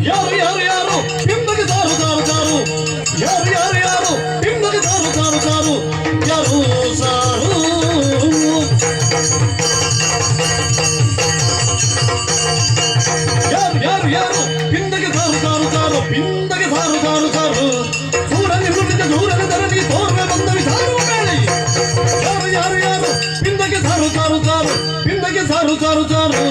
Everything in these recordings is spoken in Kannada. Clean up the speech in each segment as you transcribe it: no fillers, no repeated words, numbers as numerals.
ಯಾರು ಯಾರು ಯಾರು ನಿಮಗೆ ಸಾರು ಸಾರು ಸಾರು ಯಾರು ಯಾರು ಯಾರು ನಿಮಗೆ ಸಾರು ಸಾರು ಸಾರು ಯಾರು ಸಾರು ಯಾರು ಯಾರು ಯಾರು ಪಿಂದಗೆ ಸಾರು ಸಾರು ಸಾರು ಪಿಂದಗೆ ಸಾರು ಸಾರು ಸಾರು ಸೂರನಿ ನುಡಿದ ದೂರದ ಧರಣಿ ತೋರ್ವೆ ಬಂದ ವಿಚಾರ ಬೇಳೆ ಯಾರು ಯಾರು ಯಾರು ಪಿಂದಗೆ ಸಾರು ಸಾರು ಸಾರು ಪಿಂದಗೆ ಸಾರು ಸಾರು ಸಾರು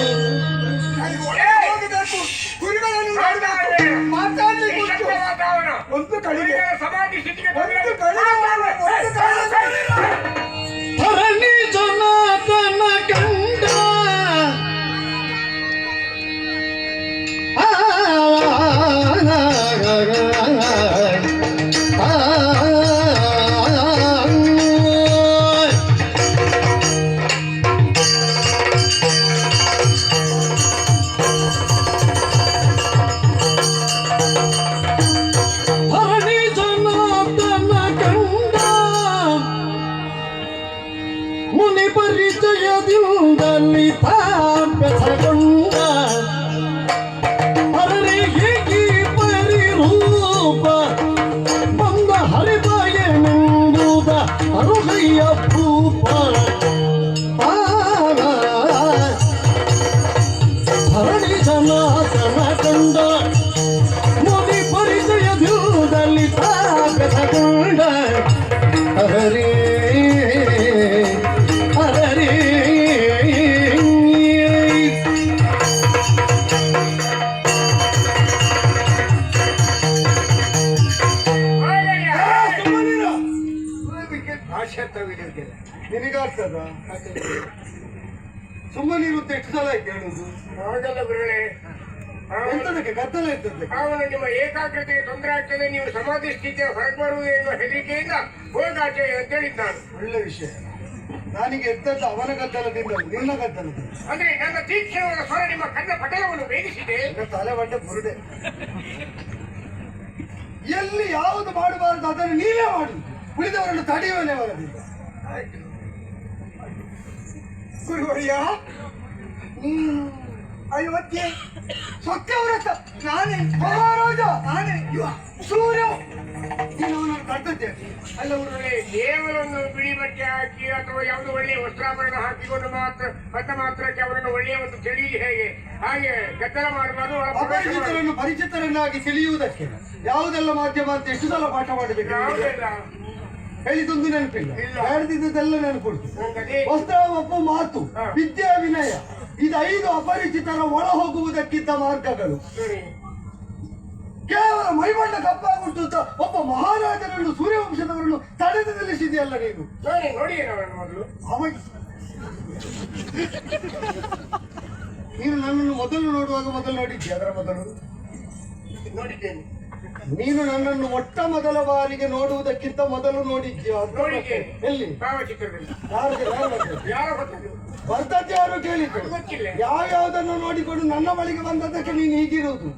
ಒಂದು ಕಡೆಗೆ ಸಮಾಧಿ ಸ್ಥಿತಿಗೆ ಧರಣಿ ಜನಾರ್ದನ ಕಂಡ ಮುನಿ ಪರಿಚಯದಿಂದಲಿ ಬೆಸಗೊಂಡ ಅರರೆ ಹೇಗೆ ಪರಿರೂಪ ಬಂದ ಹರಿದಯನೆಂಬುದ ಅರುಹಯ್ಯ ಭೂಪ ಧರಣಿ ಜನಾರ್ದನ ಕಂಡ ಮುನಿ ಪರಿಚಯದಿಂದಲಿ ಬೆಸಗೊಂಡ ಅರರೆ ನಿನಗಾಗ್ತದ ಸುಮ್ಮನೆ ಇರುತ್ತೆ ಎಷ್ಟು ಸಲ ಆಯ್ತು ಹೇಳುದು ಹಾಗಲ್ಲ ಗುರುಗಳೇ, ಎಂತದಕ್ಕೆ ಗದ್ದಲ ಇರ್ತದೆ ಅವನು ನಿಮ್ಮ ಏಕಾಗ್ರತೆಗೆ ತೊಂದರೆ ಆಗ್ತದೆ, ನೀವು ಸಮಾಧಿ ಸ್ಥಿತಿಯ ಹೊರಗೆ ಬರುವುದು ಎನ್ನುವ ಹೆದರಿಕೆಯಿಂದ ಹೋಗಾಚೆ ಅಂತ ಹೇಳಿದ್ದಾನು. ಒಳ್ಳೆ ವಿಷಯ. ನಾನಿಗೆ ಎದ್ದದ್ದು ಅವನ ಗದ್ದಲದಿಂದ ನಿನ್ನ ಗದ್ದಲದಿಂದ. ಅಂದ್ರೆ ನನ್ನ ತೀಕ್ಷ್ಣವಾದ ಸ್ವರ ನಿಮ್ಮ ಕಣ್ಣ ಪಟಲವನ್ನು ಬೇಗಿಸಿದೆ. ತಲೆ ಬಂಡೆ ಬುರುಡೆ. ಎಲ್ಲಿ ಯಾವುದು ಮಾಡಬಾರದು ಅದನ್ನು ನೀವೇ ಮಾಡುದು, ಉಳಿದವರನ್ನು ತಡೆಯುವನೇ ವರದಿಲ್ಲ. ಗುರುವಯ್ಯ, ನೀನು ಅಯೋಧ್ಯೆ ಸತ್ಯವ್ರತ ನಾನೇ, ಮಹಾರಾಜ ನಾನೇ, ಸೂರ್ಯ ನೀನು ಕಟ್ಟದ್ದೆ ಅಲ್ಲ ಗುರುಗಳೇ, ಕೇವಲವನ್ನು ಬಿಳಿ ಬಟ್ಟೆ ಹಾಕಿ ಅಥವಾ ಯಾವುದು ಒಳ್ಳೆಯ ವಸ್ತ್ರಾಭರಣ ಹಾಕಿಕೊಂಡು ಮಾತ್ರ ಅಂತ ಮಾತ್ರಕ್ಕೆ ಅವರನ್ನು ಒಳ್ಳೆಯ ಒಂದು ತಿಳಿಯುವುದು ಹೇಗೆ? ಹಾಗೆ ಗದ್ದಲ ಮಾಡಬಾರ್ದು. ಅಪರಿಚಿತರನ್ನು ಪರಿಚಿತರನ್ನಾಗಿ ತಿಳಿಯುವುದಕ್ಕೆ ಯಾವುದೆಲ್ಲ ಮಾಧ್ಯಮ ಅಂತ ಎಷ್ಟು ಸಲ ಪಾಠ ಮಾಡಬೇಕು? ಹೇಳಿದೊಂದು ನೆನಪಿಲ್ಲ, ಹೇಳಿದ್ದೆಲ್ಲ ನೆನಪುಡ್ತು. ವಸ್ತ್ರ ಒಪ್ಪು ಮಾತು, ವಿದ್ಯಾ ವಿನಯ, ಇದು 5 ಅಪರಿಚಿತರ ಒಳ ಹೋಗುವುದಕ್ಕಿದ್ದ ಮಾರ್ಗಗಳು. ಕೇವಲ ಮೈಬಣ್ಣ ಕಪ್ಪಾಗುಂಟು ಅಂತ ಒಬ್ಬ ಮಹಾರಾಜರನ್ನು ಸೂರ್ಯವಂಶದವರನ್ನು ತಡೆದು ನಿಲ್ಲಿಸಿದೆಯಲ್ಲ ನೀನು. ನೋಡಿ ಮೊದಲು ನೀನು ನನ್ನನ್ನು ಮೊದಲು ನೋಡುವಾಗ ಮೊದಲು ನೋಡಿದ್ದೆ, ಅದರ ಮೊದಲು ನೋಡಿದ್ದೇನೆ. ನೀನು ನನ್ನನ್ನು ಮೊಟ್ಟ ಮೊದಲ ಬಾರಿಗೆ ನೋಡುವುದಕ್ಕಿಂತ ಮೊದಲು ನೋಡಿದ್ಯಾ? ಎಲ್ಲಿ? ಬರ್ತದ್ದು ಯಾರು ಕೇಳಿದ್ದು? ಯಾವ್ಯಾವುದನ್ನು ನೋಡಿಕೊಂಡು ನನ್ನ ಬಳಿಗೆ ಬಂದದ್ದಕ್ಕೆ ನೀನು ಹೀಗಿರುವುದು.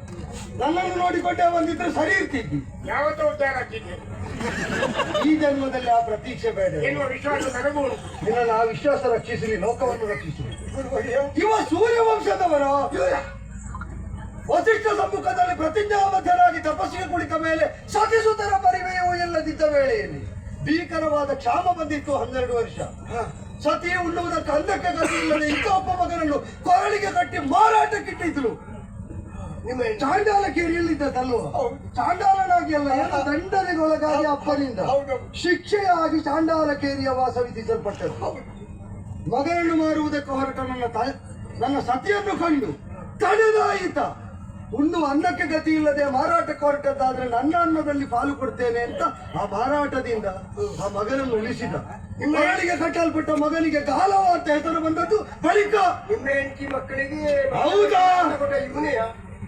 ನನ್ನನ್ನು ನೋಡಿಕೊಂಡೇ ಬಂದಿದ್ರೆ ಸರಿ ಇರ್ತಿದ್ದಿ. ಯಾವತ್ತೂ ಉದ್ಧಾರ ಆಗ್ತಿದ್ದೆ. ಈ ಜನ್ಮದಲ್ಲಿ ಆ ಪ್ರತೀಕ್ಷೆ ಬೇಡ. ನಿನ್ನ ಆ ವಿಶ್ವಾಸ ರಕ್ಷಿಸಲಿ, ಲೋಕವನ್ನು ರಕ್ಷಿಸಲಿ. ಇವ ಸೂರ್ಯವಂಶದವರ ವಸಿಷ್ಠ ಸಮ್ಮುಖದಲ್ಲಿ ಪ್ರತಿಜ್ಞಾಬದ್ಧರಾಗಿ ತಪಸ್ಸಿಗೆ ಕುಳಿತ ಮೇಲೆ ಸತಿಸುತರ ಪರಿವೆಯೂ ಇಲ್ಲದಿದ್ದ ವೇಳೆಯಲ್ಲಿ ಭೀಕರವಾದ ಕ್ಷಾಮ ಬಂದಿತ್ತು. 12 ವರ್ಷ ಸತಿ ಉಣ್ಣುವುದಕ್ಕೆ ಅನ್ನಕ್ಕೆ ಗತಿ ಇಲ್ಲದೆ ಇಂಥ ಒಬ್ಬ ಮಗನನ್ನು ಕೊರಳಿಗೆ ಕಟ್ಟಿ ಮಾರಾಟಕ್ಕಿಟ್ಟಿದ್ರು. ನಿಮ್ಮ ಚಾಂಡಾಲ ಕೇರಿಯಲ್ಲಿದ್ದದಲ್ವ? ಚಾಂಡಾಲನಾಗಿ ಅಲ್ಲ, ದಂಡನೆಗೊಳಗಾಗಿ ಅಪ್ಪನಿಂದ ಶಿಕ್ಷೆಯಾಗಿ ಚಾಂಡಾಲ ಕೇರಿಯ ವಾಸ ವಿಧಿಸಲ್ಪಟ್ಟದ್ದು. ಮಗನನ್ನು ಮಾರುವುದಕ್ಕೆ ಹೊರಟ ನನ್ನ ಸತಿಯನ್ನು ಕಂಡು ತಡೆದಾಯಿತ. ಉಣ್ಣು ಅನ್ನಕ್ಕೆ ಗತಿ ಇಲ್ಲದೆ ಮಾರಾಟಕ್ಕೆ ಹೊರಟದ್ದಾದ್ರೆ ನನ್ನ ಅನ್ನದಲ್ಲಿ ಪಾಲು ಕೊಡ್ತೇನೆ ಅಂತ ಆ ಮಾರಾಟದಿಂದ ಆ ಮಗನನ್ನು ಉಳಿಸಿದ. ಮಗಳಿಗೆ ಕಟ್ಟಲ್ಪಟ್ಟ ಮಗನಿಗೆ ಗಾಲವ ಅಂತ ಹೆಸರು ಬಂದದ್ದು ಬಳಿಕ ನಿಮ್ಮ ಹೆಂಡತಿ ಮಕ್ಕಳಿಗೆ. ಹೌದಾ?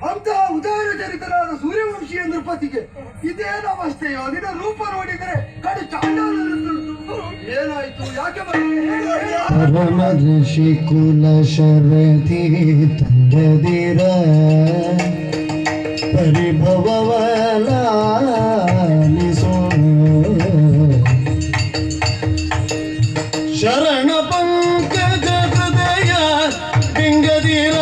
ಅಂತ ಉದಾರ ಚರಿತರಾದ ಸೂರ್ಯವಂಶಿ ನೃಪತಿಗೆ ಇದೇನು ಅವಸ್ಥೆಯೋ? ನಿನ್ನ ರೂಪ ನೋಡಿದರೆ ಕಡು ಚಾಂಡಾಲ. ಏನಾಯ್ತು? ಯಾಕೆ ಪರಮ ಋಷಿ ಕುಲ ಶರತಿ ತಂಗದಿರ ಪರಿಭವವಲಾಲಿಸೋ ಶರಣ ಪಂಕಜ ಹೃದಯ ಲಿಂಗದಿರ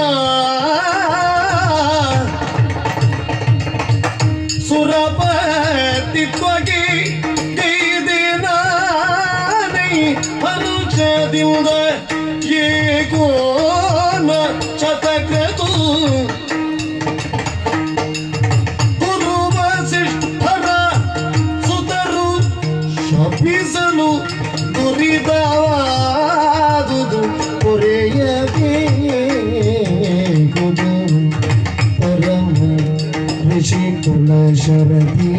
ಶಿಕುಲ ಶರತಿ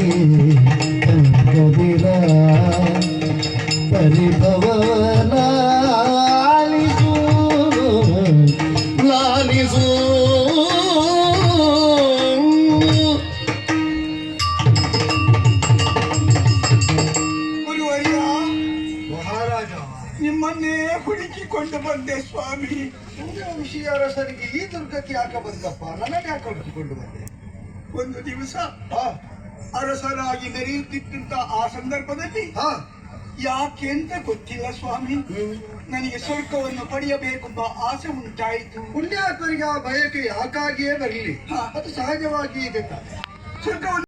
ಕನಕದಿರ ಪರಿಭವನ ಲಾಲಿಸು ಲಾಲಿಸು ಗುರುವಯ್ಯ, ಮಹಾರಾಜ ನಿಮ್ಮನ್ನೇ ಹುಡುಕಿಕೊಂಡು ಬಂದೆ ಸ್ವಾಮಿ. ಸೂರ್ಯವಂಶೀಯ ಅರಸರಿಗೆ ಈ ದುರ್ಗಕ್ಕೆ ಯಾಕೆ ಬಂದಪ್ಪ? ನನಗೆ ಯಾಕೆ ಹುಡುಕಿಕೊಂಡು ಬಂದೆ? ಒಂದು ದಿವಸ ಹಾ ಅರಸರಾಗಿ ಮೆರೆಯುತ್ತಿದ್ದಂತ ಆ ಸಂದರ್ಭದಲ್ಲಿ ಹಾ ಯಾಕೆ ಅಂತ ಗೊತ್ತಿಲ್ಲ ಸ್ವಾಮಿ, ನನಗೆ ಸ್ವರ್ಗವನ್ನು ಪಡೆಯಬೇಕೆಂಬ ಆಸೆ ಉಂಟಾಯಿತು. ಪುಣ್ಯಾತ್ಮರಿಗೆ ಆ ಬಯಕೆ ಯಾಕಾಗಿಯೇ ಬರಲಿ, ಹಾ. ಅದು ಸಹಜವಾಗಿ ಇದೆ ತಾನೆ. ಸ್ವರ್ಗವನ್ನು